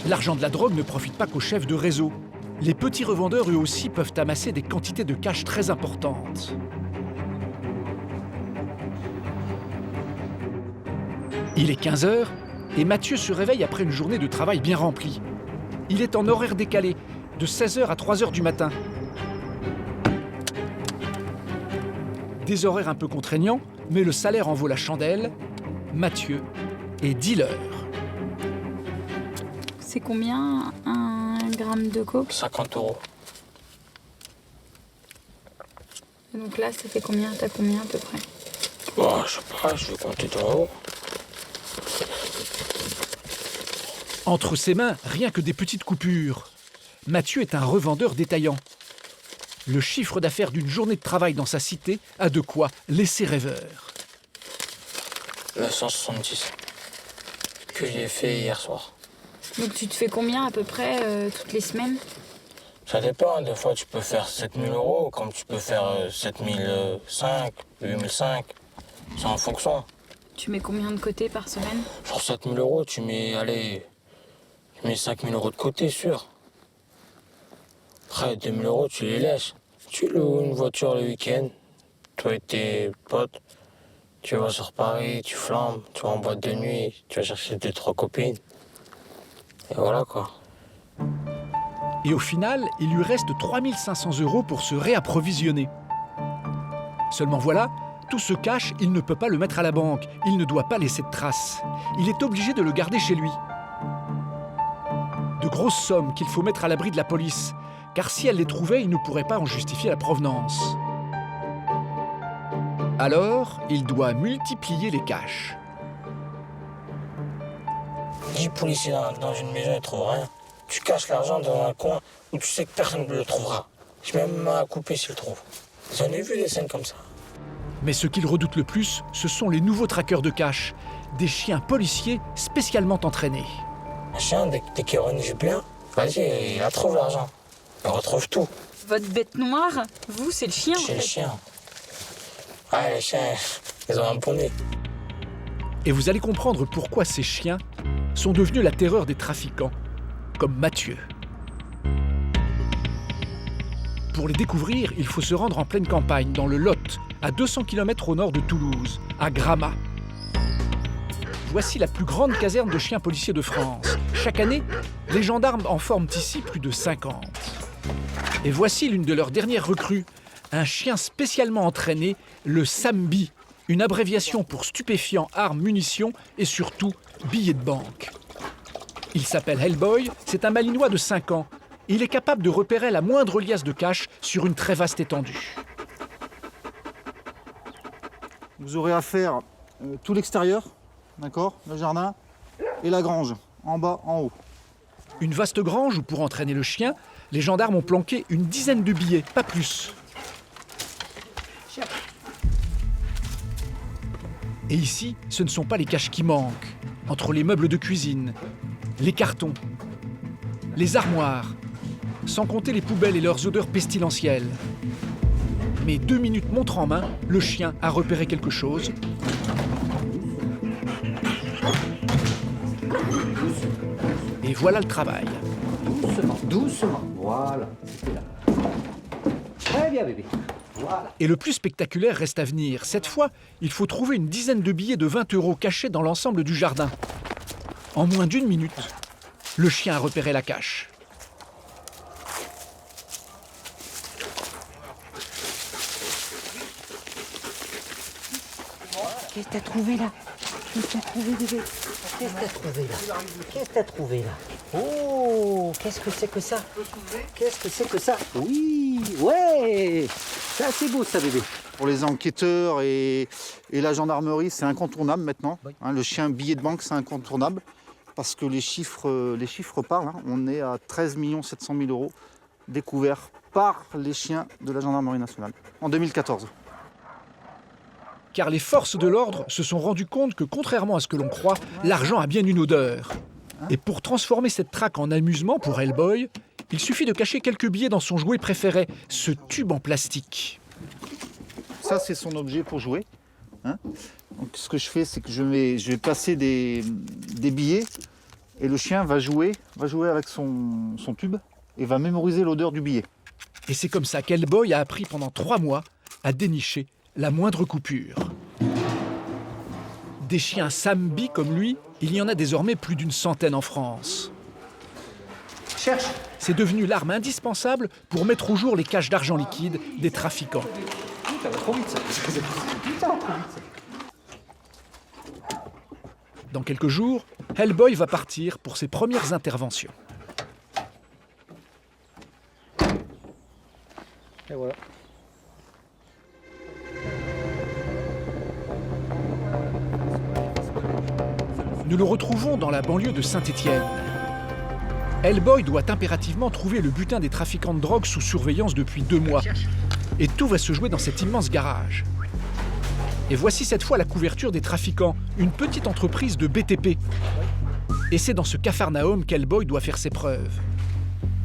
L'argent de la drogue ne profite pas qu'aux chefs de réseau. Les petits revendeurs, eux aussi, peuvent amasser des quantités de cash très importantes. Il est 15 h et Mathieu se réveille après une journée de travail bien remplie. Il est en horaire décalé, de 16 h à 3 h du matin. Des horaires un peu contraignants, mais le salaire en vaut la chandelle. Mathieu est dealer. C'est combien un gramme de coke? 50 €. Donc là, ça fait combien? T'as combien à peu près? Bon, je sais pas, je vais compter d'en haut. Entre ses mains, rien que des petites coupures. Mathieu est un revendeur détaillant. Le chiffre d'affaires d'une journée de travail dans sa cité a de quoi laisser rêveur. 970 que j'ai fait hier soir. Donc tu te fais combien à peu près toutes les semaines? Ça dépend, des fois tu peux faire 7000 €, comme tu peux faire 7005, 8005. C'est en fonction. Tu mets combien de côté par semaine? Sur 7000 €, tu mets, allez, tu mets 5000 € de côté, sûr. Après, 2000 €, tu les laisses. Tu loues une voiture le week-end, toi et tes potes. Tu vas sur Paris, tu flambes, tu vas en boîte de nuit, tu vas chercher 2-3 copines. Et voilà quoi. Et au final, il lui reste 3500 € pour se réapprovisionner. Seulement voilà, tout ce cash, il ne peut pas le mettre à la banque. Il ne doit pas laisser de traces. Il est obligé de le garder chez lui. De grosses sommes qu'il faut mettre à l'abri de la police, car si elle les trouvait, il ne pourrait pas en justifier la provenance. Alors, il doit multiplier les caches. 10 policiers dans une maison, ils ne trouvent rien. Tu caches l'argent dans un coin où tu sais que personne ne le trouvera. Je mets même à couper s'ils le trouvent. J'en ai vu des scènes comme ça. Mais ce qu'il redoute le plus, ce sont les nouveaux traqueurs de cash, des chiens policiers spécialement entraînés. Un chien, dès qu'il renifle bien, vas-y, il retrouve l'argent. Il retrouve tout. Votre bête noire, vous, c'est le chien en C'est le fait. chien. Ah, les chiens, ils ont un bon nez. Et vous allez comprendre pourquoi ces chiens sont devenus la terreur des trafiquants, comme Mathieu. Pour les découvrir, il faut se rendre en pleine campagne, dans le Lot, à 200 km au nord de Toulouse, à Gramat. Voici la plus grande caserne de chiens policiers de France. Chaque année, les gendarmes en forment ici plus de 50. Et voici l'une de leurs dernières recrues, un chien spécialement entraîné, le Sambi, une abréviation pour stupéfiants, armes, munitions et surtout billets de banque. Il s'appelle Hellboy, c'est un malinois de 5 ans. Il est capable de repérer la moindre liasse de cash sur une très vaste étendue. Vous aurez à faire tout l'extérieur, d'accord, le jardin et la grange, en bas, en haut. Une vaste grange où, pour entraîner le chien, les gendarmes ont planqué une dizaine de billets, pas plus. Et ici, ce ne sont pas les caches qui manquent. Entre les meubles de cuisine, les cartons, les armoires, sans compter les poubelles et leurs odeurs pestilentielles. Mais 2 minutes montre en main, le chien a repéré quelque chose. Et voilà le travail. Doucement, doucement. Voilà, c'était là. Très bien, bébé. Voilà. Et le plus spectaculaire reste à venir. Cette fois, il faut trouver une dizaine de billets de 20 € cachés dans l'ensemble du jardin. En moins d'1 minute, le chien a repéré la cache. Qu'est-ce que t'as trouvé là? Qu'est-ce que t'as trouvé, bébé? Qu'est-ce que t'as trouvé là? Qu'est-ce que t'as trouvé là? Oh, qu'est-ce que c'est que ça? Qu'est-ce que c'est que ça? Oui, ouais! C'est assez beau ça, bébé. Pour les enquêteurs et la gendarmerie, c'est incontournable maintenant. Hein, le chien billet de banque, c'est incontournable parce que les chiffres parlent. Hein. On est à 13 700 000 € découverts par les chiens de la gendarmerie nationale en 2014. Car les forces de l'ordre se sont rendues compte que, contrairement à ce que l'on croit, l'argent a bien une odeur. Et pour transformer cette traque en amusement pour Hellboy, il suffit de cacher quelques billets dans son jouet préféré, ce tube en plastique. Ça, c'est son objet pour jouer. Hein. Donc, ce que je fais, c'est que je vais placer des billets Et le chien va jouer avec son tube et va mémoriser l'odeur du billet. Et c'est comme ça qu'Hellboy a appris pendant 3 mois à dénicher la moindre coupure. Des chiens Sambi comme lui, il y en a désormais plus d'une centaine en France. Cherche. C'est devenu l'arme indispensable pour mettre au jour les caches d'argent liquide des trafiquants. Ça va trop vite, ça. Dans quelques jours, Hellboy va partir pour ses premières interventions. Et voilà. Nous le retrouvons dans la banlieue de Saint-Étienne. Hellboy doit impérativement trouver le butin des trafiquants de drogue sous surveillance depuis 2 mois. Et tout va se jouer dans cet immense garage. Et voici cette fois la couverture des trafiquants, une petite entreprise de BTP. Et c'est dans ce capharnaüm qu'Hellboy doit faire ses preuves.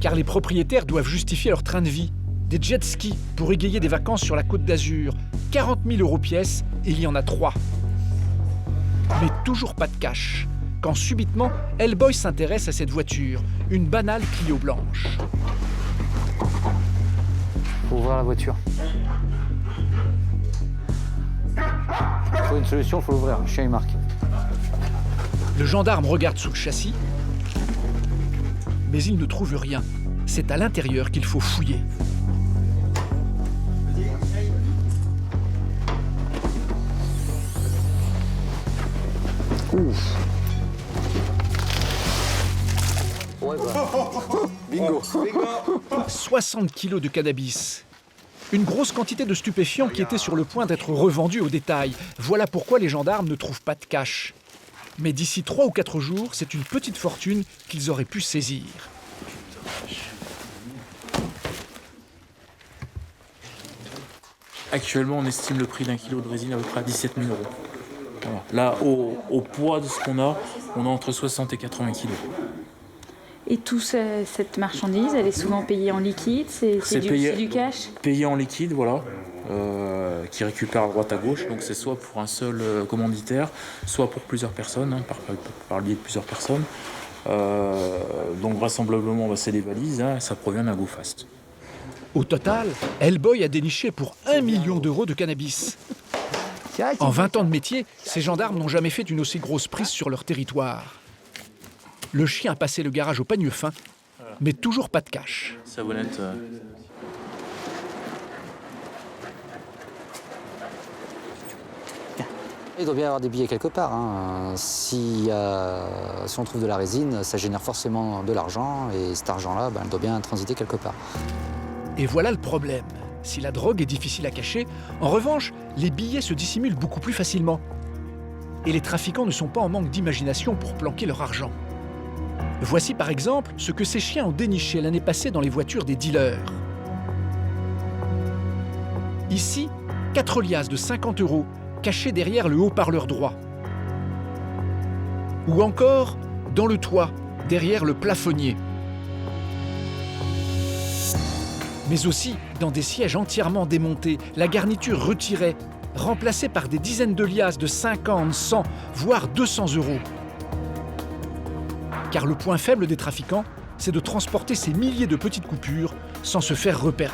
Car les propriétaires doivent justifier leur train de vie. Des jet skis pour égayer des vacances sur la Côte d'Azur. 40 000 € pièce, et il y en a 3. Mais toujours pas de cash. Quand subitement, Hellboy s'intéresse à cette voiture, une banale Clio blanche. Faut ouvrir la voiture. Il faut une solution, il faut l'ouvrir. Le chien il marque. Le gendarme regarde sous le châssis, mais il ne trouve rien. C'est à l'intérieur qu'il faut fouiller. Ouf. Ouais, bah. Bingo. 60 kilos de cannabis. Une grosse quantité de stupéfiants qui était sur le point d'être revendus au détail. Voilà pourquoi les gendarmes ne trouvent pas de cash. Mais d'ici 3 ou 4 jours, c'est une petite fortune qu'ils auraient pu saisir. Actuellement, on estime le prix d'un kilo de résine à peu près à 17 000 €. Voilà. Là, au poids de ce qu'on a, on a entre 60 et 80 kilos. Et toute cette marchandise, elle est souvent payée en liquide, c'est du cash? Payé en liquide, voilà, qui récupère à droite à gauche. Donc c'est soit pour un seul commanditaire, soit pour plusieurs personnes, hein, par le biais de plusieurs personnes. Donc vraisemblablement, c'est des valises, hein, ça provient d'un GoFast. Au total, Hellboy a déniché pour 1 million € de cannabis. En 20 ans de métier, ces gendarmes n'ont jamais fait une aussi grosse prise sur leur territoire. Le chien a passé le garage au pagne fin, mais toujours pas de cash. Savonnette. Il doit bien y avoir des billets quelque part. Hein. Si on trouve de la résine, ça génère forcément de l'argent, et cet argent-là, il doit bien transiter quelque part. Et voilà le problème. Si la drogue est difficile à cacher, en revanche, les billets se dissimulent beaucoup plus facilement. Et les trafiquants ne sont pas en manque d'imagination pour planquer leur argent. Voici par exemple ce que ces chiens ont déniché l'année passée dans les voitures des dealers. Ici, 4 liasses de 50 € cachées derrière le haut-parleur droit. Ou encore dans le toit, derrière le plafonnier. Mais aussi dans des sièges entièrement démontés, la garniture retirée, remplacée par des dizaines de liasses de 50, 100, voire 200 €. Car le point faible des trafiquants, c'est de transporter ces milliers de petites coupures sans se faire repérer.